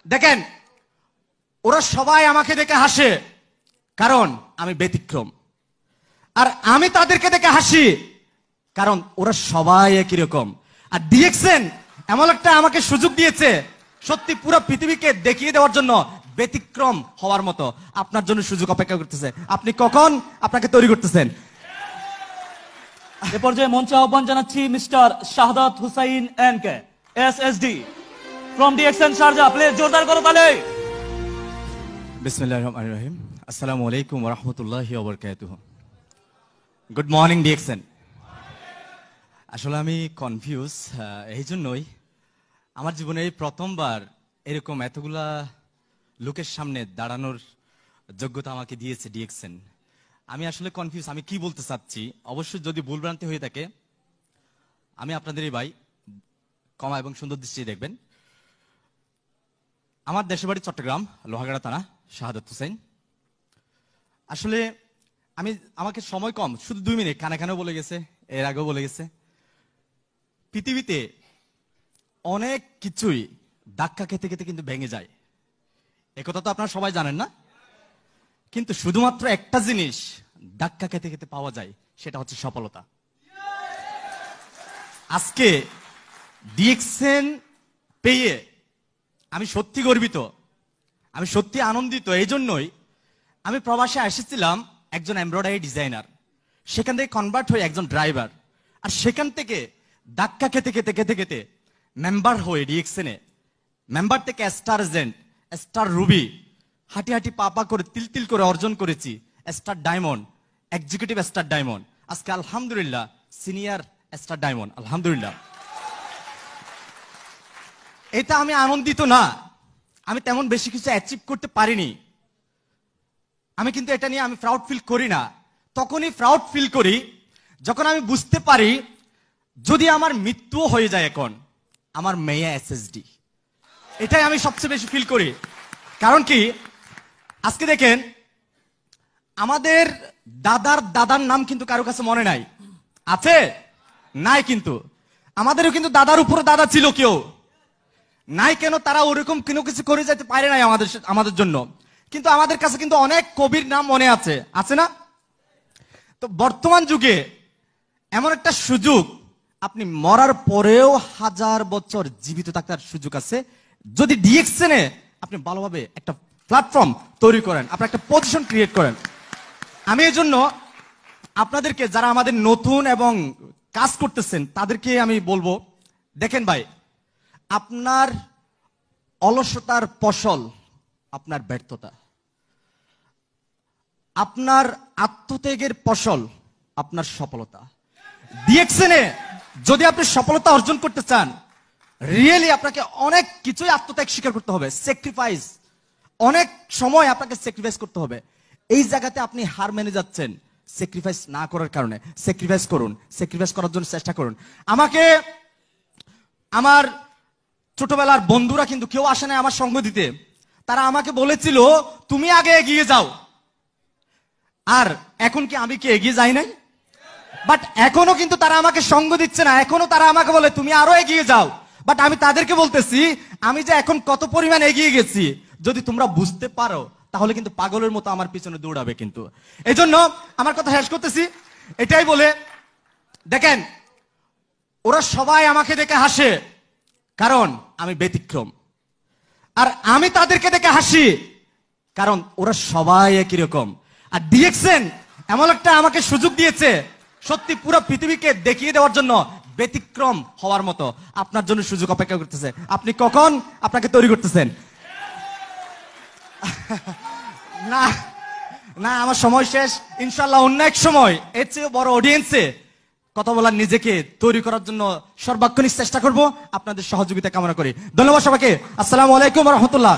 দেখেন, ওরা সবাই আমাকে দেখে হাসে কারণ আমি ব্যতিক্রম, আর আমি তাদেরকে দেখে হাসি কারণ ওরা সবাই একই রকম। আর ডিএক্সএন এমন একটা আমাকে সুযোগ দিয়েছে সত্যি পুরো পৃথিবীকে দেখিয়ে দেওয়ার জন্য ব্যতিক্রম হওয়ার মতো। আপনার জন্য সুযোগ অপেক্ষা করতেছে, আপনি কখন আপনাকে তৈরি করতেছেন। এ পর্যায়ে মঞ্চে আহ্বান জানাচ্ছি mister Shahadat Hussain N K SSD from DXN Sharjah. Please জোরদার করো তালে। বিসমিল্লাহির রহমানির রহিম। আসসালামু আলাইকুম ওয়া রাহমাতুল্লাহি ওয়া বারাকাতুহু। Good morning DXN. আসলে আমি কনফিউজ, এই জন্যই আমার জীবনে এই প্রথমবার এরকম এতগুলা লোকের সামনে দাঁড়ানোর যোগ্যতা আমাকে দিয়েছে ডিএক্সএন। আমি আসলে কনফিউজ, আমি কি বলতে চাচ্ছি। অবশ্যই যদি ভুলভ্রান্তি হয়ে থাকে আমি আপনাদেরই ভাই, ক্ষমা এবং সুন্দর দৃষ্টি দেখবেন। আমার দেশের বাড়ি চট্টগ্রাম, লোহাগাড়া থানা, শাহাদাত হুসাইন। আসলে আমাকে সময় কম, শুধু 2 মিনিট, কানে কানেও বলে গেছে, এর আগেও বলে গেছে। পৃথিবীতে অনেক কিছুই ধাক্কা খেতে খেতে কিন্তু ভেঙে যায়, একথা তো আপনারা সবাই জানেন না? কিন্তু শুধুমাত্র একটা জিনিস ধাক্কা খেতে খেতে পাওয়া যায়, সেটা হচ্ছে সফলতা। আজকে ডিএক্সএন পেয়ে আমি সত্যি গর্বিত, আমি সত্যি আনন্দিত। এই জন্যই আমি প্রবাসে এসেছিলাম একজন এমব্রয়ডারি ডিজাইনার, সেখান থেকে কনভার্ট হয়ে একজন ড্রাইভার, আর সেখান থেকে ধাক্কা খেতে খেতে খেতে খেতে মেম্বার হয়ে ডিএক্সএনে, মেম্বার থেকে স্টার এজেন্ট, স্টার রুবি, হাঁটি হাঁটি পা করে তিল তিল করে অর্জন করেছি star diamond, executive star diamond, আজকে আলহামদুলিল্লাহ সিনিয়র স্টার ডায়মন্ড, আলহামদুলিল্লাহ। এটা আমি আনন্দিত না, আমি তেমন বেশি কিছু অ্যাচিভ করতে পারিনি, আমি কিন্তু এটা নিয়ে আমি প্রাউড ফিল করি না। তখনই প্রাউড ফিল করি যখন আমি বুঝতে পারি যদি আমার মৃত্যু হয়ে যায় এখন আমার মেয়ে এসএসডি। এটাই আমি সবচেয়ে বেশি ফিল করি। কারণ কি, আজকে দেখেন আমাদের দাদার নাম কিন্তু কারো কাছে মনে নাই, আছে নাই? কিন্তু আমাদেরও কিন্তু দাদার উপরে দাদা ছিল কেউ নাই, কেন তারা ওরকম কোনো কিছু করে যেতে পারে নাই আমাদের জন্য। কিন্তু আমাদের কাছে কিন্তু অনেক কবির নাম মনে আছে, আছে না? তো বর্তমান যুগে এমন একটা সুযোগ, আপনি মরার পরেও 1000 বছর জীবিত থাকার সুযোগ আছে যদি ডিএক্সএনে আপনি ভালোভাবে একটা প্ল্যাটফর্ম তৈরি করেন, আপনি একটা পজিশন ক্রিয়েট করেন। আমি এই জন্য আপনাদেরকে, যারা আমাদের নতুন এবং কাজ করতেছেন, তাদেরকে আমি বলবো, দেখেন ভাই, আপনার অলসতার ফসল আপনার ব্যর্থতা, আপনার আত্মত্যাগের ফসল আপনার সফলতা। ডিএক্সএনে যদি আপনি সফলতা অর্জন করতে চান, রিয়েলি আপনাকে অনেক কিছুই আত্মত্যাগ স্বীকার করতে হবে, স্যাক্রিফাইস, অনেক সময় আপনাকে স্যাক্রিফাইস করতে হবে। এই জায়গাতে আপনি হার মেনে যাচ্ছেন স্যাক্রিফাইস না করার কারণে। স্যাক্রিফাইস করুন, স্যাক্রিফাইস করার জন্য চেষ্টা করুন। আমাকে আমার ছোটবেলার বন্ধুরা কিন্তু কেউ আসে না আমার সঙ্গ দিতে, তারা আমাকে বলেছিল তুমি আগে এগিয়ে যাও। আর এখন কি আমি কি এগিয়ে যাই নাই? বাট এখনো কিন্তু তারা আমাকে সঙ্গ দিচ্ছে না, এখনো তারা আমাকে বলে তুমি আরো এগিয়ে যাও। বাট আমি তাদেরকে বলতেছি আমি যে এখন কত পরিমাণ এগিয়ে গেছি, যদি তোমরা বুঝতে পারো তাহলে কিন্তু পাগলের মতো আমার পিছনে দৌড়াবে। কিন্তু এই জন্য আমার কথা শেষ করতেছি এটাই বলে, দেখেন, ওরা সবাই আমাকে দেখে হাসে কারণ আমি ব্যতিক্রম, আর আমি তাদেরকে দেখে হাসি কারণ ওরা সবাই একই রকম। আর ডিএক্সএন এমন একটা আমাকে সুযোগ দিয়েছে সত্যি পুরো পৃথিবীকে দেখিয়ে দেওয়ার জন্য ব্যতিক্রম হওয়ার মতো। আপনার জন্য সুযোগ অপেক্ষা করতেছে, আপনি কখন আপনাকে তৈরি করতেছেন। না না, আমার সময় শেষ, ইনশাল্লাহ অন্য এক সময় এর চেয়ে বড় অডিয়েন্সে কথা বলার, নিজেকে তৈরি করার জন্য সর্বাক্ষণিক চেষ্টা করব। আপনাদের সহযোগিতা কামনা করি। ধন্যবাদ সবাইকে। আসসালামু আলাইকুম ওয়া রাহমাতুল্লাহ।